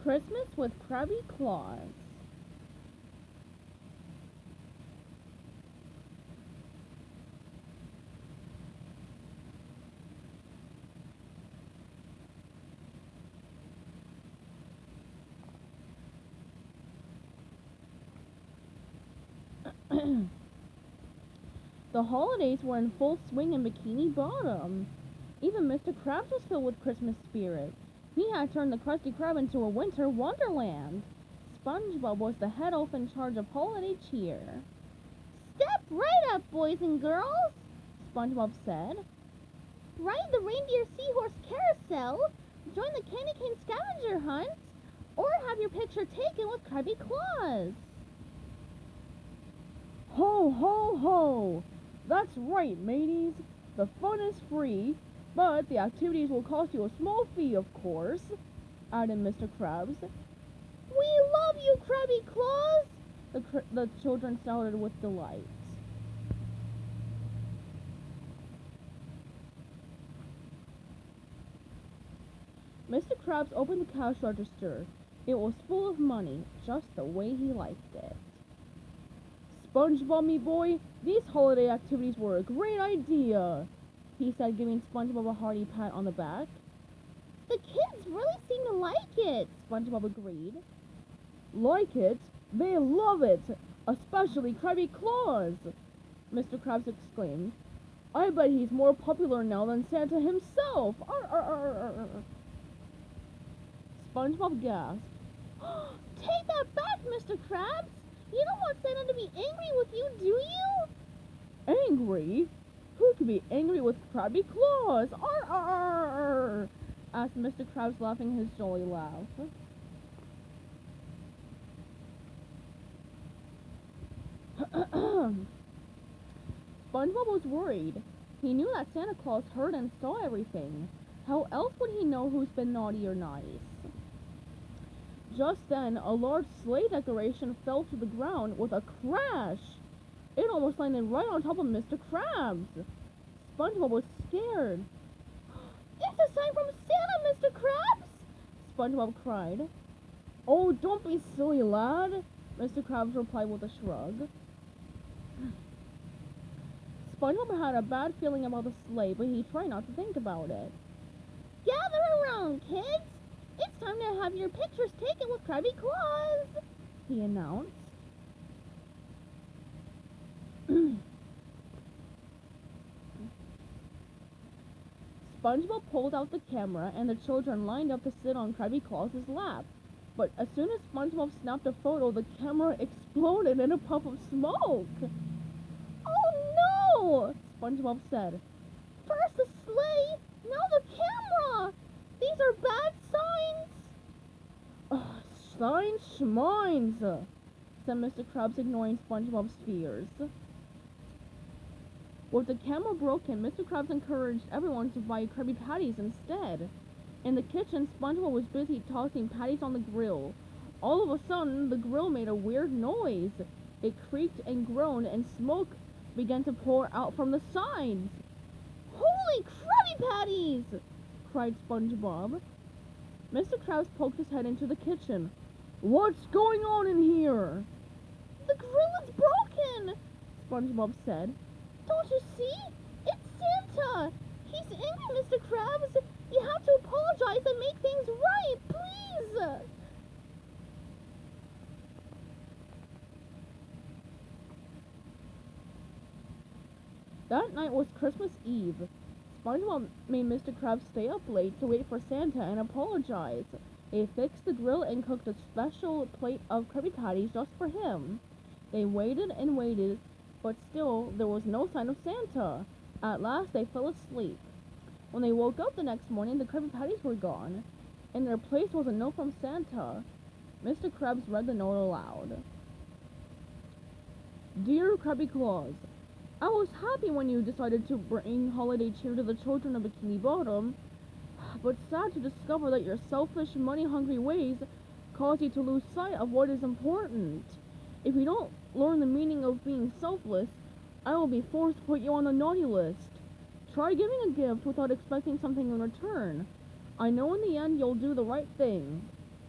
Christmas with Krabby Klaws. The holidays were in full swing in Bikini Bottom. Even Mr. Krabs was filled with Christmas spirit. He had turned the Krusty Krab into a winter wonderland. SpongeBob was the head elf in charge of holiday cheer. Step right up, boys and girls, SpongeBob said. Ride the reindeer seahorse carousel, join the candy cane scavenger hunt, or have your picture taken with Krabby Klaws. Ho, ho, ho! That's right, mateys. The fun is free, but the activities will cost you a small fee, of course, added Mr. Krabs. We love you, Krabby Klaws! The children shouted with delight. Mr. Krabs opened the cash register. It was full of money, just the way he liked it. SpongeBob, me boy, these holiday activities were a great idea, he said, giving SpongeBob a hearty pat on the back. The kids really seem to like it, SpongeBob agreed. Like it? They love it! Especially Krabby Klaws! Mr. Krabs exclaimed. I bet he's more popular now than Santa himself! Arr, arr, arr, arr. SpongeBob gasped. Take that back, Mr. Krabs! You don't want Santa to be angry with you, do you? Angry? Who could be angry with Krabby Klaws? Arr, arr, arr, asked Mr. Krabs, laughing his jolly laugh. SpongeBob was worried. He knew that Santa Claus heard and saw everything. How else would he know who's been naughty or nice? Just then, a large sleigh decoration fell to the ground with a crash. It almost landed right on top of Mr. Krabs. SpongeBob was scared. It's a sign from Santa, Mr. Krabs! SpongeBob cried. Oh, don't be silly, lad, Mr. Krabs replied with a shrug. SpongeBob had a bad feeling about the sleigh, but he tried not to think about it. Gather around, kids! It's time to have your pictures taken with Krabby Klaws, he announced. SpongeBob pulled out the camera, and the children lined up to sit on Krabby Klaws' lap. But as soon as SpongeBob snapped a photo, the camera exploded in a puff of smoke. Oh no! SpongeBob said. First the sleigh, now the camera! These are bad signs! Signs schmines, said Mr. Krabs, ignoring SpongeBob's fears. With the camera broken, Mr. Krabs encouraged everyone to buy Krabby Patties instead. In the kitchen, SpongeBob was busy tossing patties on the grill. All of a sudden, the grill made a weird noise. It creaked and groaned, and smoke began to pour out from the sides. Holy Krabby Patties! Cried SpongeBob. Mr. Krabs poked his head into the kitchen. What's going on in here? The grill is broken, SpongeBob said. Don't you see? It's Santa! He's angry, Mr. Krabs! You have to apologize and make things right, please! That night was Christmas Eve. SpongeBob made Mr. Krabs stay up late to wait for Santa and apologize. They fixed the grill and cooked a special plate of Krabby Patties just for him. They waited and waited, but still there was no sign of Santa. At last they fell asleep. When they woke up the next morning, the Krabby Patties were gone. In their place was a note from Santa. Mr. Krabs read the note aloud. Dear Krabby Klaws, I was happy when you decided to bring holiday cheer to the children of Bikini Bottom, but sad to discover that your selfish, money-hungry ways cause you to lose sight of what is important. If you don't learn the meaning of being selfless, I will be forced to put you on the naughty list. Try giving a gift without expecting something in return. I know in the end you'll do the right thing.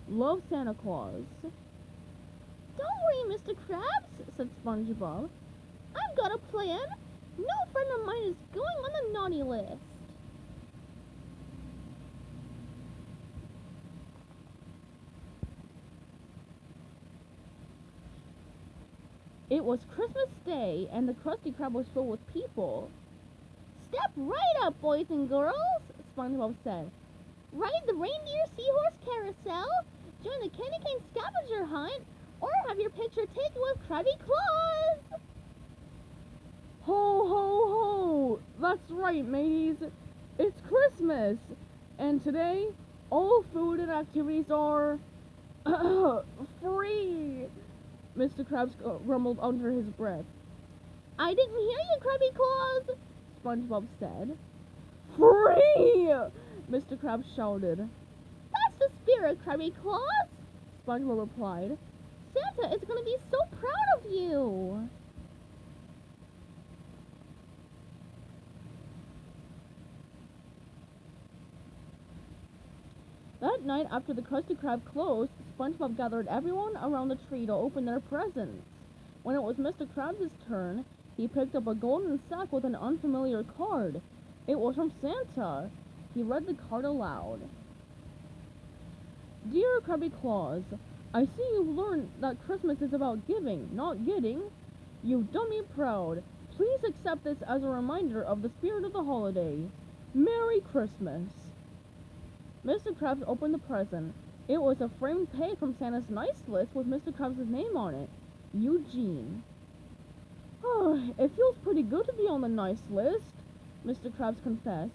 Love, Santa Claus. Don't worry, Mr. Krabs, said SpongeBob. I've got a plan. No friend of mine is going on the naughty list. It was Christmas Day, and the Krusty Krab was filled with people. Step right up, boys and girls, SpongeBob said. Ride the reindeer seahorse carousel, join the candy cane scavenger hunt, or have your picture taken with Krabby Klaws. Ho, ho, ho! That's right, mateys. It's Christmas, and today, all food and activities are free. Mr. Krabs grumbled under his breath. I didn't hear you, Krabby Klaws, SpongeBob said. Free! Mr. Krabs shouted. That's the spirit, Krabby Klaws, SpongeBob replied. Santa is going to be so proud of you. That night, after the Krusty Krab closed, SpongeBob gathered everyone around the tree to open their presents. When it was Mr. Krabs' turn, he picked up a golden sack with an unfamiliar card. It was from Santa. He read the card aloud. Dear Krabby Klaws, I see you've learned that Christmas is about giving, not getting. You've done me proud. Please accept this as a reminder of the spirit of the holiday. Merry Christmas. Mr. Krabs opened the present. It was a framed page from Santa's nice list with Mr. Krabs' name on it. Eugene. It feels pretty good to be on the nice list, Mr. Krabs confessed.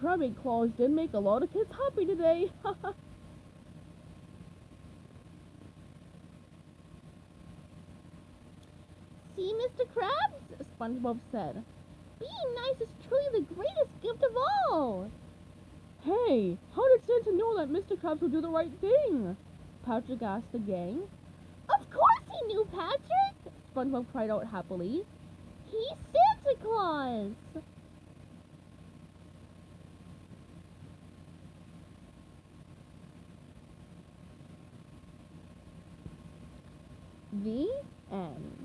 Krabby Klaws did make a lot of kids happy today. See, Mr. Krabs, SpongeBob said. Being nice is truly the greatest gift of all. Hey, how did Santa know that Mr. Krabs would do the right thing? Patrick asked the gang. Of course he knew, Patrick, SpongeBob cried out happily. He's Santa Claus. The end.